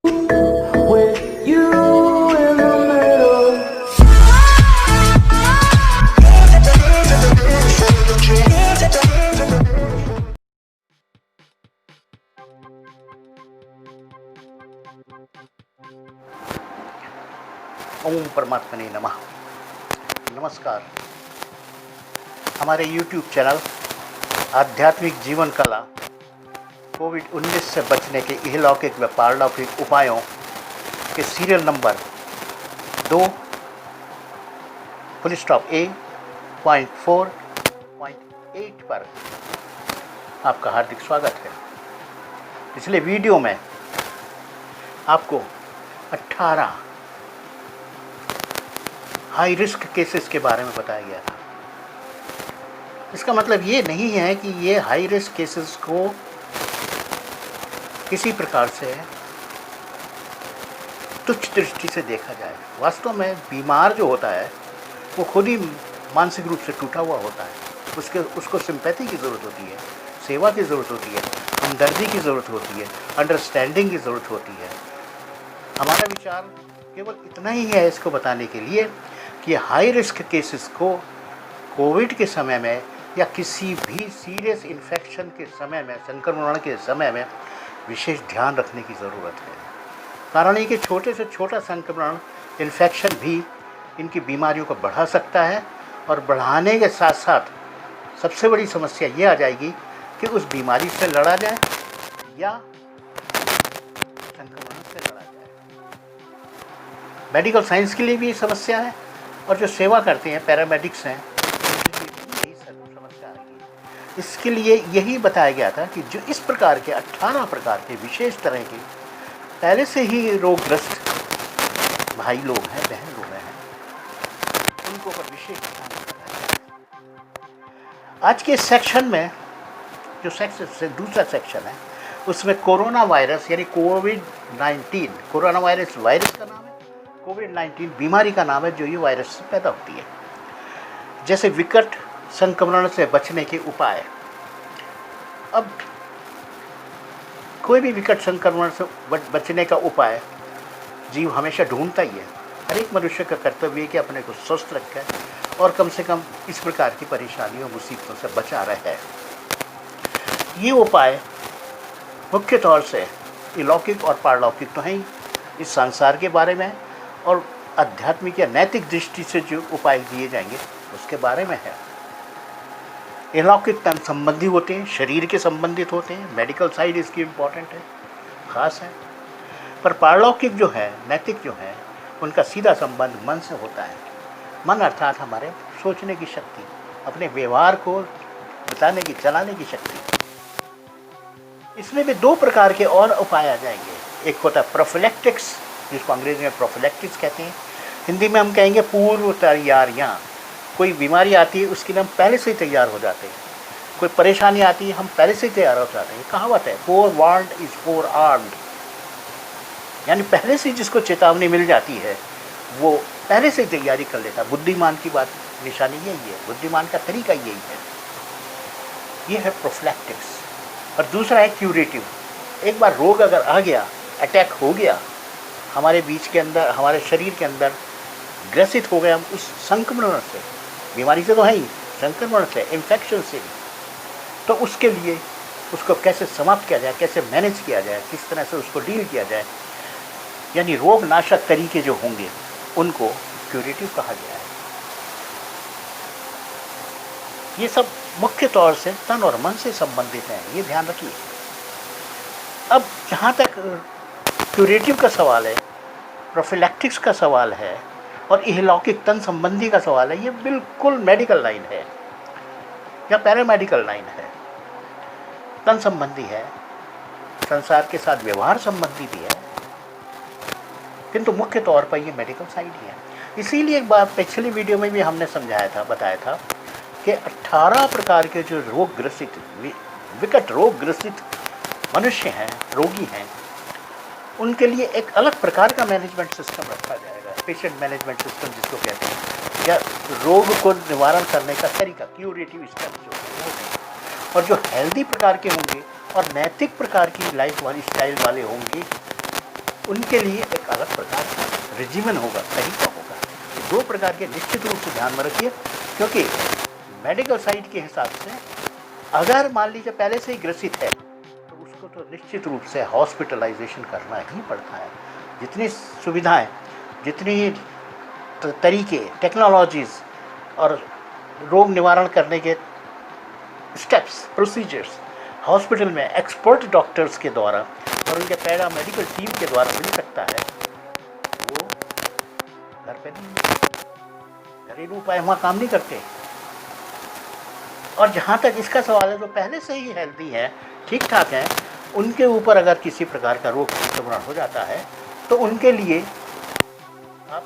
with you in the middle. ओम परमात्मने नमः। नमस्कार। हमारे YouTube चैनल आध्यात्मिक जीवन कला कोविड-19 से बचने के इहलौकिक व पारलौकिक उपायों के सीरियल नंबर 2 A.4.8 पर आपका हार्दिक स्वागत है। पिछले वीडियो में आपको 18 हाई रिस्क केसेस के बारे में बताया गया था। इसका मतलब ये नहीं है कि ये हाई रिस्क केसेस को किसी प्रकार से तुच्छ दृष्टि से देखा जाए। वास्तव में बीमार जो होता है वो खुद ही मानसिक रूप से टूटा हुआ होता है। उसको सिंपैथी की ज़रूरत होती है, सेवा की ज़रूरत होती है, हमदर्दी की ज़रूरत होती है, अंडरस्टैंडिंग की ज़रूरत होती है। हमारा विचार केवल इतना ही है इसको बताने के लिए कि हाई रिस्क केसेस को कोविड के समय में या किसी भी सीरियस इन्फेक्शन के समय में, संक्रमण के समय में विशेष ध्यान रखने की ज़रूरत है। कारण ये कि छोटे से छोटा संक्रमण, इन्फेक्शन भी इनकी बीमारियों को बढ़ा सकता है और बढ़ाने के साथ साथ सबसे बड़ी समस्या ये आ जाएगी कि उस बीमारी से लड़ा जाए या संक्रमण से लड़ा जाए। मेडिकल साइंस के लिए भी ये समस्या है और जो सेवा करते हैं, पैरामेडिक्स हैं, उनके लिए भी यही समस्या आएगी। इसके लिए यही बताया गया था कि जो इस प्रकार के 18 प्रकार के विशेष तरह के पहले से ही रोगग्रस्त भाई लोग हैं, बहन लोग हैं, उनको पर विशेष ध्यान रखना है। आज के सेक्शन में जो दूसरा सेक्शन है उसमें कोरोना वायरस यानी कोविड-19, कोरोना वायरस का नाम है, कोविड-19 बीमारी का नाम है जो ये वायरस से पैदा होती है। जैसे विकट संक्रमण से बचने के उपाय। अब कोई भी विकट संक्रमण से बचने का उपाय जीव हमेशा ढूंढता ही है। हर एक मनुष्य का कर्तव्य है कि अपने को स्वस्थ रखे और कम से कम इस प्रकार की परेशानियों, मुसीबतों से बचा रहे। ये उपाय मुख्य तौर से अलौकिक और पारलौकिक तो हैं ही, इस संसार के बारे में और आध्यात्मिक या नैतिक दृष्टि से जो उपाय दिए जाएंगे उसके बारे में है। अलौकिक तन संबंधी होते हैं, शरीर के संबंधित होते हैं, मेडिकल साइड इसकी इम्पोर्टेंट है, ख़ास है। पर पारलौकिक जो है, नैतिक जो है, उनका सीधा संबंध मन से होता है। मन अर्थात हमारे सोचने की शक्ति, अपने व्यवहार को बताने की, चलाने की शक्ति। इसमें भी 2 प्रकार के और उपाय आ जाएंगे। एक होता है प्रोफिलैक्टिक्स, जिसको अंग्रेजी में प्रोफिलैक्टिक्स कहते हैं, हिंदी में हम कहेंगे पूर्व तैयारियाँ। कोई बीमारी आती है उसके लिए हम पहले से ही तैयार हो जाते हैं। कोई परेशानी आती है हम पहले से ही तैयार हो जाते हैं। कहावत है फोरवार्न्ड इज फोरआर्म्ड, यानी पहले से जिसको चेतावनी मिल जाती है वो पहले से ही तैयारी कर लेता है। बुद्धिमान की बात, निशानी यही है, बुद्धिमान का तरीका यही है। ये है प्रोफिलैक्टिक्स। और दूसरा है क्यूरेटिव। एक बार रोग अगर आ गया, अटैक हो गया, हमारे बीच के अंदर, हमारे शरीर के अंदर ग्रसित हो गए हम उस संक्रमण से, बीमारी से तो है ही, संक्रमण से, इन्फेक्शन से भी, तो उसके लिए उसको कैसे समाप्त किया जाए, कैसे मैनेज किया जाए, किस तरह से उसको डील किया जाए, यानी रोग नाशक तरीके जो होंगे उनको क्यूरेटिव कहा गया है। ये सब मुख्य तौर से तन और मन से संबंधित हैं, ये ध्यान रखिए। अब जहाँ तक क्यूरेटिव का सवाल है, प्रोफिलैक्टिक्स का सवाल है और इहलौकिक तन संबंधी का सवाल है, ये बिल्कुल मेडिकल लाइन है या पैरामेडिकल लाइन है। तन संबंधी है, संसार के साथ व्यवहार संबंधी भी है, किंतु मुख्य तौर पर ये मेडिकल साइड ही है। इसीलिए एक बार पिछली वीडियो में भी हमने समझाया था, बताया था कि 18 प्रकार के जो रोग ग्रसित, विकट रोग ग्रसित मनुष्य हैं, रोगी हैं, उनके लिए एक अलग प्रकार का मैनेजमेंट सिस्टम रखा जाएगा, पेशेंट मैनेजमेंट सिस्टम जिसको कहते हैं, या रोग को निवारण करने का तरीका, क्यूरेटिव स्टेप जो है। और जो हेल्दी प्रकार के होंगे और नैतिक प्रकार की लाइफ वाली स्टाइल वाले होंगे उनके लिए एक अलग प्रकार का रिजिमन होगा, तरीका होगा। ये 2 प्रकार के निश्चित रूप से ध्यान में रखिए, क्योंकि मेडिकल साइड के हिसाब से अगर मान लीजिए पहले से ही ग्रसित है तो उसको तो निश्चित रूप से हॉस्पिटलाइजेशन करना ही पड़ता है। जितनी सुविधाएं, जितनी तरीके, टेक्नोलॉजीज़ और रोग निवारण करने के स्टेप्स, प्रोसीजर्स हॉस्पिटल में एक्सपर्ट डॉक्टर्स के द्वारा और उनके पैरा मेडिकल टीम के द्वारा मिल सकता है, वो घर पे नहीं, घरेलू उपाय वहाँ काम नहीं करते। और जहाँ तक इसका सवाल है, जो पहले से ही हेल्दी है, ठीक ठाक हैं, उनके ऊपर अगर किसी प्रकार का रोग संक्रमण हो जाता है तो उनके लिए आप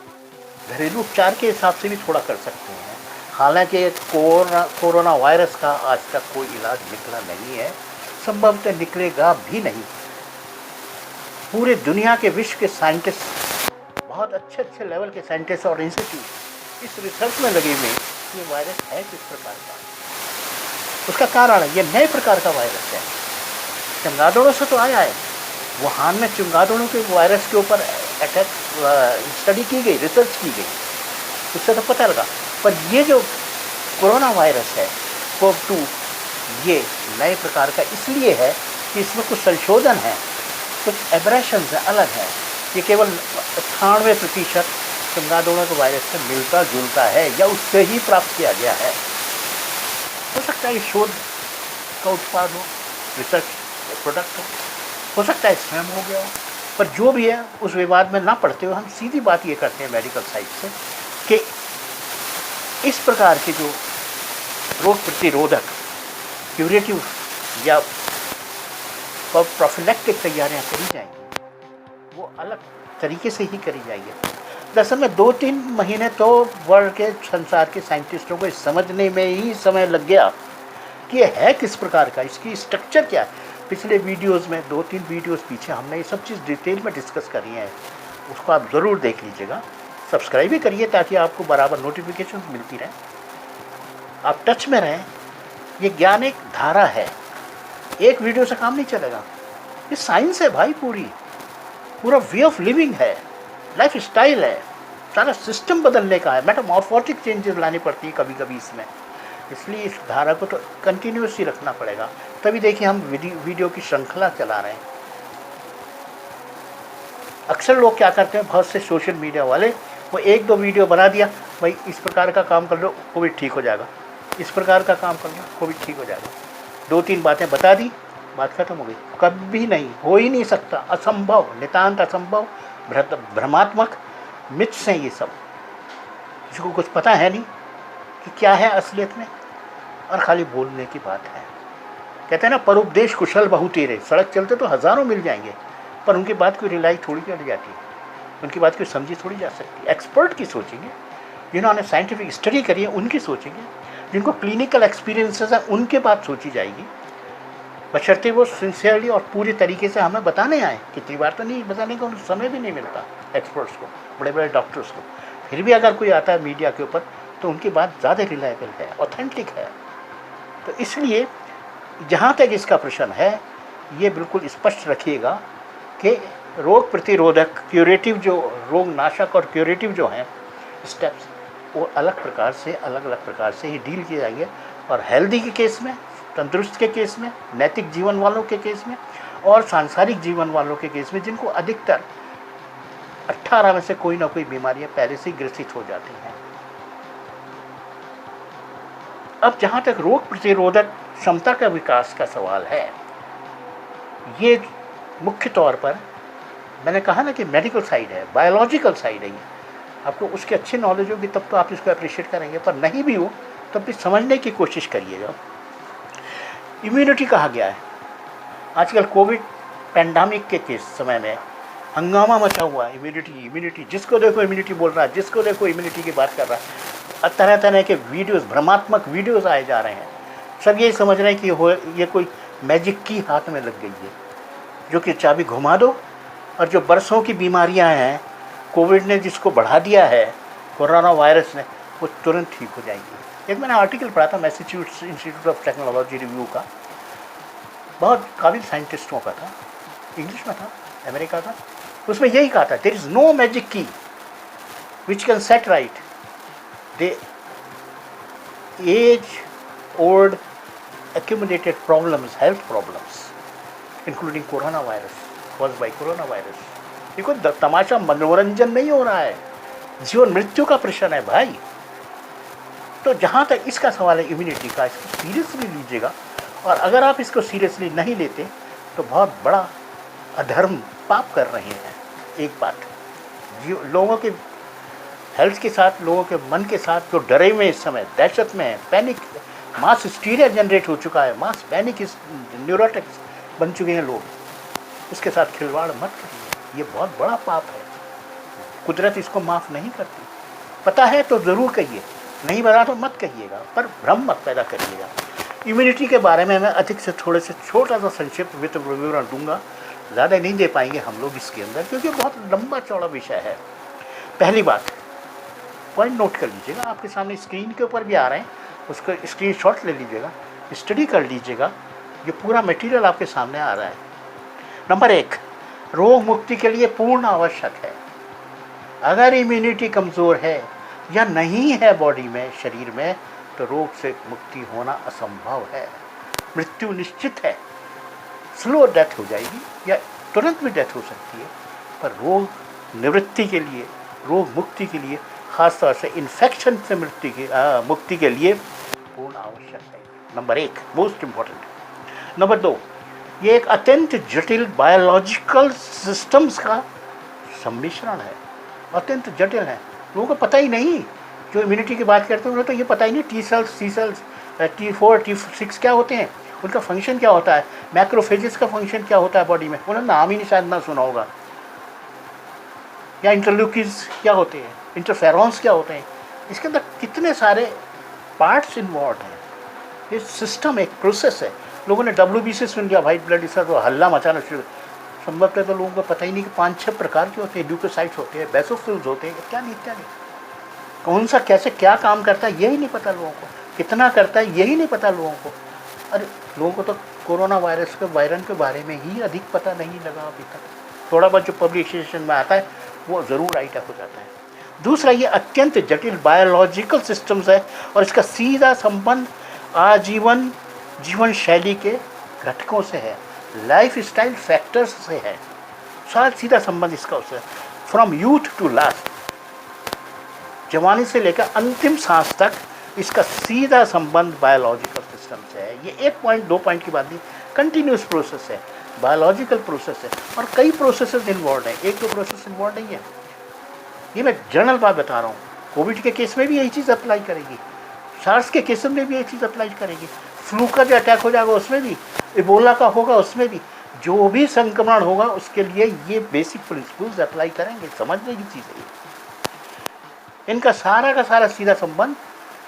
घरेलू उपचार के हिसाब से भी थोड़ा कर सकते हैं। हालांकि कोरोना वायरस का आज तक कोई इलाज निकला नहीं है, संभवतः निकलेगा भी नहीं। पूरे दुनिया के विश्व के साइंटिस्ट, बहुत अच्छे लेवल के साइंटिस्ट और इंस्टीट्यूट इस रिसर्च में लगे हुए ये वायरस है किस प्रकार का। उसका कारण है, ये नए प्रकार का वायरस है, चमगादड़ों से तो आया है। वुहान में चमगादड़ों के वायरस के ऊपर अटैक स्टडी की गई, रिसर्च की गई, उससे तो पता लगा। पर ये जो कोरोना वायरस है कोव-2, ये नए प्रकार का इसलिए है कि इसमें कुछ संशोधन है, कुछ एब्रेशंस है, अलग है। ये केवल 98% चमगादड़ों के वायरस से मिलता जुलता है या उससे ही प्राप्त किया गया है। हो सकता है ये शोध का उत्पाद हो, रिसर्च प्रोडक्ट हो सकता है स्वयं हो गया हो, पर जो भी है उस विवाद में ना पड़ते हुए हम सीधी बात ये करते हैं मेडिकल साइड से कि इस प्रकार के जो रोग प्रतिरोधक, क्यूरेटिव या प्रोफिलैक्टिक तैयारियां करी जाएंगी वो अलग तरीके से ही करी जाएगी। दरअसल में 2-3 महीने तो वर्ल्ड के संसार के साइंटिस्टों को समझने में ही समय लग गया कि ये है किस प्रकार का, इसकी स्ट्रक्चर क्या है। पिछले वीडियोस में 2-3 वीडियोस पीछे हमने ये सब चीज़ डिटेल में डिस्कस करी है, उसको आप ज़रूर देख लीजिएगा। सब्सक्राइब भी करिए ताकि आपको बराबर नोटिफिकेशन मिलती रहे, आप टच में रहें। ये ज्ञान एक धारा है, एक वीडियो से काम नहीं चलेगा। ये साइंस है भाई, पूरा वे ऑफ लिविंग है, लाइफ स्टाइल है, सारा सिस्टम बदलने का है, मेटामॉर्फोटिक चेंजेस लानी पड़ती है कभी कभी इसमें। इसलिए इस धारा को तो कंटिन्यूस ही रखना पड़ेगा। तभी देखिए हम वीडियो की श्रृंखला चला रहे हैं। अक्सर लोग क्या करते हैं, बहुत से सोशल मीडिया वाले, वो 1-2 वीडियो बना दिया, भाई इस प्रकार का काम कर लो कोविड ठीक हो जाएगा, इस प्रकार का काम कर लो कोविड ठीक हो जाएगा। 2-3 बातें बता दी, बात खत्म हो गई। कभी नहीं, हो ही नहीं सकता, असंभव, नितांत असंभव, भ्रमात्मक मिथ्स हैं ये सब। किसी को कुछ पता है नहीं कि क्या है असलियत में, और खाली बोलने की बात है। कहते हैं ना, परोपदेश कुशल बहु तेरे। सड़क चलते तो हज़ारों मिल जाएंगे, पर उनकी बात कोई रिलाई थोड़ी कर जाती है, उनकी बात कोई समझी थोड़ी जा सकती। एक्सपर्ट की सोचेंगे, जिन्होंने साइंटिफिक स्टडी करी है उनकी सोचेंगे, जिनको क्लिनिकल एक्सपीरियंसेस है उनके बात सोची जाएगी, बशर्ते वो सिंसियरली और पूरी तरीके से हमें बताने आए। कितनी बार तो नहीं बताने का उन्हें समय भी नहीं मिलता एक्सपर्ट्स को, बड़े बड़े डॉक्टर्स को। फिर भी अगर कोई आता है मीडिया के ऊपर तो उनकी बात ज़्यादा रिलायबल है, ऑथेंटिक है। तो इसलिए जहाँ तक इसका प्रश्न है, ये बिल्कुल स्पष्ट रखिएगा कि रोग प्रतिरोधक, क्यूरेटिव, जो रोग नाशक और क्यूरेटिव जो हैं स्टेप्स, वो अलग अलग प्रकार से ही डील किए जाएंगे। और हेल्दी के केस में, तंदुरुस्त के केस में, नैतिक जीवन वालों के केस में और सांसारिक जीवन वालों के केस में, जिनको अधिकतर 18 में से कोई ना कोई बीमारियां पहले से ही ग्रसित हो जाती हैं। अब जहाँ तक रोग प्रतिरोधक क्षमता का विकास का सवाल है, ये मुख्य तौर पर मैंने कहा ना कि मेडिकल साइड है, बायोलॉजिकल साइड है। आपको उसकी अच्छी नॉलेज होगी तब तो आप इसको अप्रिशिएट करेंगे, पर नहीं भी हो तब भी समझने की कोशिश करिएगा। इम्यूनिटी कहा गया है, आजकल कोविड पैंडेमिक के केस समय में हंगामा मचा हुआ है। इम्यूनिटी, जिसको देखो इम्यूनिटी बोल रहा है, जिसको देखो इम्यूनिटी की बात कर रहा है। तरह तरह के वीडियोस, भ्रमात्मक वीडियोस आए जा रहे हैं। सब यही समझ रहे हैं कि ये कोई मैजिक की हाथ में लग गई है, जो कि चाबी घुमा दो और जो बरसों की बीमारियां हैं, कोविड ने जिसको बढ़ा दिया है, कोरोना वायरस ने, वो तुरंत ठीक हो जाएगी। एक मैंने आर्टिकल पढ़ा था Massachusetts institute of technology review का, बहुत काबिल साइंटिस्टों का था, इंग्लिश में था, अमेरिका का। उसमें यही कहा था, देयर इज नो मैजिक की which can set right the age old accumulated problems, health problems, including coronavirus, caused by coronavirus. ये कोई तमाशा मनोरंजन नहीं हो रहा है, जीवन मृत्यु का प्रश्न है भाई। तो जहाँ तक इसका सवाल है इम्यूनिटी का, इसको सीरियसली लीजिएगा, और अगर आप इसको सीरियसली नहीं लेते तो बहुत बड़ा अधर्म पाप कर रहे हैं। एक बात, लोगों के हेल्थ के साथ, लोगों के मन के साथ जो डरे हुए इस समय, दहशत में है, पैनिक, मास हिस्टीरिया जनरेट हो चुका है, मास पैनिक, न्यूरोटिक्स बन चुके हैं लोग, उसके साथ खिलवाड़ मत करिए, ये बहुत बड़ा पाप है। कुदरत इसको माफ़ नहीं करती। पता है तो ज़रूर कहिए, नहीं पता तो मत कहिएगा, पर भ्रम मत पैदा करिएगा। इम्यूनिटी के बारे में मैं अधिक से थोड़े से छोटा सा संक्षिप्त विवरण दूंगा, ज़्यादा नहीं दे पाएंगे हम लोग इसके अंदर, क्योंकि बहुत लंबा चौड़ा विषय है। पहली बात, पॉइंट नोट कर लीजिएगा, आपके सामने स्क्रीन के ऊपर भी आ रहे हैं, उसको स्क्रीनशॉट ले लीजिएगा, स्टडी कर लीजिएगा, ये पूरा मटेरियल आपके सामने आ रहा है। नंबर 1, रोग मुक्ति के लिए पूर्ण आवश्यक है। अगर इम्यूनिटी कमज़ोर है या नहीं है बॉडी में, शरीर में, तो रोग से मुक्ति होना असंभव है, मृत्यु निश्चित है। स्लो डेथ हो जाएगी या तुरंत भी डेथ हो सकती है, पर रोग निवृत्ति के लिए, रोग मुक्ति के लिए, खासतौर से इन्फेक्शन से मुक्ति के लिए पूर्ण आवश्यक है। Number 1, most important. नंबर 2, ये एक अत्यंत जटिल बायोलॉजिकल सिस्टम्स का सम्मिश्रण है, अत्यंत जटिल है, लोगों को पता ही नहीं। जो इम्यूनिटी की बात करते हैं उन्हें तो ये पता ही नहीं, टी सेल्स, सी सेल्स, T4, T6 क्या होते हैं, उनका फंक्शन क्या होता है, मैक्रोफेजेस का फंक्शन क्या होता है बॉडी में, उन्होंने नाम ही नहीं शायद ना सुना होगा, या इंटरल्यूकिन्स क्या होते हैं, इंटरफेरॉन्स क्या होते हैं, इसके अंदर कितने सारे पार्ट्स इन्वॉल्व हैं। ये सिस्टम एक प्रोसेस है। लोगों ने WBC सुन लिया, वाइट ब्लड सेल, तो हल्ला मचाना शुरू। संभवतः तो लोगों को पता ही नहीं कि 5-6 प्रकार के होते हैं, ल्यूकोसाइट्स होते हैं, बेसोफिल्स होते हैं, इत्यादि इत्यादि। कौन सा कैसे क्या काम करता है यही नहीं पता लोगों को, कितना करता है यही नहीं पता लोगों को। अरे लोगों को तो कोरोना वायरस के वायरस के बारे में ही अधिक पता नहीं लगा अभी तक। थोड़ा बहुत जो पब्लिकेशन में आता है वो ज़रूर राइट अप हो जाता है। दूसरा, ये अत्यंत जटिल बायोलॉजिकल सिस्टम्स है और इसका सीधा संबंध आजीवन जीवन शैली के घटकों से है, लाइफ स्टाइल फैक्टर्स से है, साथ सीधा संबंध इसका उससे। फ्रॉम यूथ टू लास्ट, जवानी से लेकर अंतिम सांस तक इसका सीधा संबंध बायोलॉजिकल सिस्टम से है। ये 1 पॉइंट 2 पॉइंट की बात नहीं, कंटिन्यूस प्रोसेस है, बायोलॉजिकल प्रोसेस है, और कई प्रोसेसेस इन्वॉल्व हैं, 1-2 प्रोसेस इन्वॉल्व नहीं है। ये मैं जनरल बात बता रहा हूँ। कोविड के केस में भी यही चीज़ अप्लाई करेगी, सार्स के केस में भी यही चीज़ अप्लाई करेगी, फ्लू का जो अटैक हो जाएगा उसमें भी, इबोला का होगा उसमें भी, जो भी संक्रमण होगा उसके लिए ये बेसिक प्रिंसिपल्स अप्लाई करेंगे। समझने की चीज़ है इनका सारा का सारा सीधा संबंध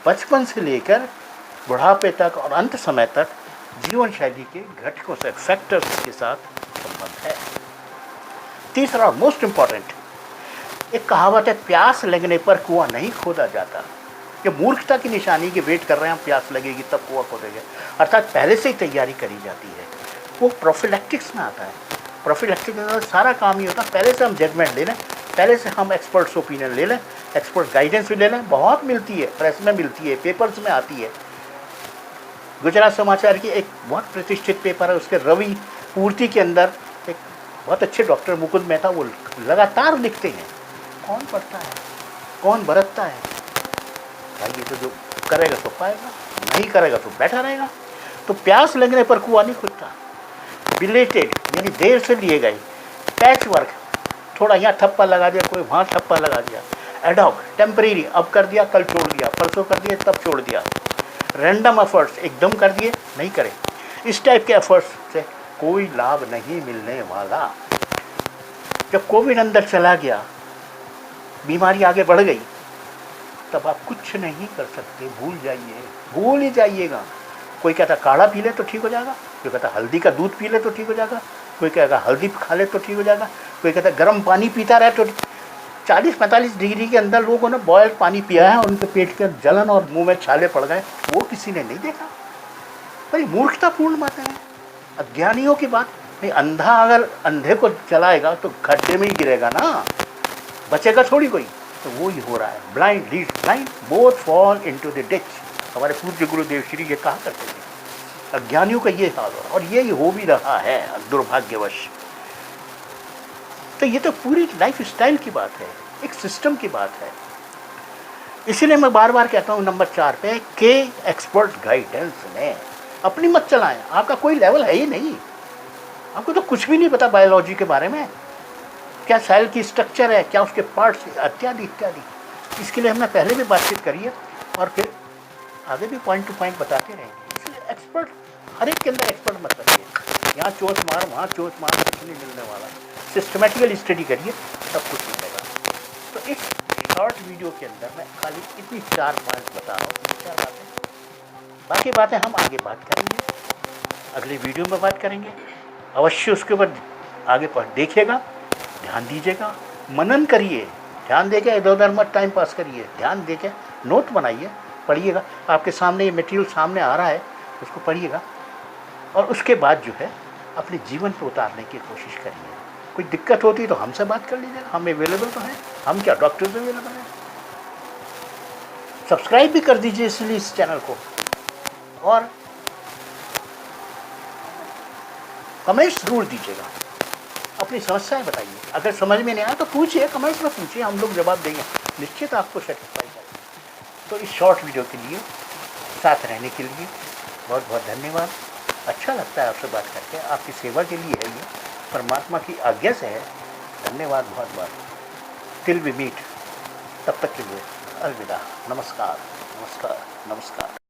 बचपन से लेकर बुढ़ापे तक और अंत समय तक जीवन शैली के घटकों से, फैक्टर्स के साथ संबंध है। तीसरा, मोस्ट इम्पॉर्टेंट, एक कहावत है, प्यास लगने पर कुआं नहीं खोदा जाता। ये मूर्खता की निशानी की वेट कर रहे हैं, प्यास लगेगी तब कुआं खोदेंगे, अर्थात पहले से ही तैयारी करी जाती है। वो प्रोफिलैक्टिक्स में आता है। प्रोफिलैक्टिक्स में सारा काम ही होता है, पहले से हम जजमेंट ले लें, पहले से हम एक्सपर्ट्स ओपिनियन ले लें, एक्सपर्ट गाइडेंस भी ले लें। बहुत मिलती है, प्रेस में मिलती है, पेपर्स में आती है। गुजरात समाचार की एक बहुत प्रतिष्ठित पेपर है, उसके रवि पूर्ति के अंदर एक बहुत अच्छे डॉक्टर मुकुंद मेहता वो लगातार लिखते हैं। कौन पढ़ता है, कौन बरतता है भाई, ये तो जो करेगा तो पाएगा, नहीं करेगा तो बैठा रहेगा। तो प्यास लगने पर कुआं नहीं खुलता। बिलेटेड यानी देर से लिए गए, पैच वर्क, थोड़ा यहाँ ठप्पा लगा दिया, कोई वहाँ ठप्पा लगा दिया, एडॉक टेम्परेरी, अब कर दिया कल छोड़ दिया, परसों कर दिया तब छोड़ दिया, रैंडम एफर्ट्स एकदम कर दिए नहीं करे, इस टाइप के एफर्ट्स से कोई लाभ नहीं मिलने वाला। जब कोविड अंदर चला गया, बीमारी आगे बढ़ गई, तब आप कुछ नहीं कर सकते, भूल जाइए, भूल ही जाइएगा। कोई कहता काढ़ा पी ले तो ठीक हो जाएगा, कोई कहता हल्दी का दूध पी ले तो ठीक हो जाएगा, कोई कहेगा हल्दी खा ले तो ठीक हो जाएगा, कोई कहता गर्म पानी पीता रहे तो 40-45 डिग्री के अंदर लोगों ने बॉयल पानी पिया है, उनके पेट के जलन और मुंह में छाले पड़ गए, वो किसी ने नहीं देखा। भाई मूर्खतापूर्ण बातें हैं, अज्ञानियों की बात भाई अंधा अगर अंधे को चलाएगा तो गड्ढे में ही गिरेगा ना, बचेगा थोड़ी कोई। तो वो ही हो रहा है, blind leads blind, both fall into the ditch. हमारे पूज्य गुरुदेव श्री ये कहा करते थे। अज्ञानियों का ये हाल हो रहा है, और ये हो भी रहा है दुर्भाग्यवश। तो ये तो पूरी लाइफ स्टाइल की बात है, एक सिस्टम की बात है। इसीलिए मैं बार बार कहता हूँ नंबर 4 पे के एक्सपर्ट गाइडेंस में अपनी मत चलाएं। आपका कोई लेवल है ही नहीं, आपको तो कुछ भी नहीं पता बायोलॉजी के बारे में, क्या सेल की स्ट्रक्चर है, क्या उसके पार्ट्स, इत्यादि इत्यादि। इसके लिए हमने पहले भी बातचीत करी है और फिर आगे भी पॉइंट टू पॉइंट बताते रहेंगे। इसलिए एक्सपर्ट हर एक के अंदर एक्सपर्ट मत करिए, यहाँ चोट मार वहाँ चोट मार, कुछ नहीं मिलने वाला। सिस्टमेटिकली स्टडी करिए, सब कुछ मिलेगा। तो इस शॉर्ट वीडियो के अंदर मैं खाली इतनी 4 पॉइंट बता रहा हूँ, 4 बातें। बाकी बातें हम आगे बात करेंगे, अगले वीडियो में बात करेंगे। अवश्य उसके ऊपर आगे देखिएगा, ध्यान दीजिएगा, मनन करिए, ध्यान देके इधर उधर मत टाइम पास करिए, ध्यान देके नोट बनाइए, पढ़िएगा। आपके सामने ये मटेरियल सामने आ रहा है, उसको पढ़िएगा और उसके बाद जो है अपने जीवन पर उतारने की कोशिश करिए। कोई दिक्कत होती है तो हमसे बात कर लीजिएगा, हम अवेलेबल तो हैं, हम क्या डॉक्टर से अवेलेबल हैं। सब्सक्राइब भी कर दीजिए इसलिए इस चैनल को, और कमेंट्स जरूर दीजिएगा, अपनी समस्याएं बताइए। अगर समझ में नहीं आया तो पूछिए, कमेंट्स में पूछिए, हम लोग जवाब देंगे, निश्चित आपको सेटिस्फाई करेंगे। तो इस शॉर्ट वीडियो के लिए साथ रहने के लिए बहुत बहुत धन्यवाद। अच्छा लगता है आपसे बात करके, आपकी सेवा के लिए है ये, परमात्मा की आज्ञा से है। धन्यवाद बहुत बहुत। टिल वी मीट, तब तक के लिए अलविदा, नमस्कार नमस्कार नमस्कार।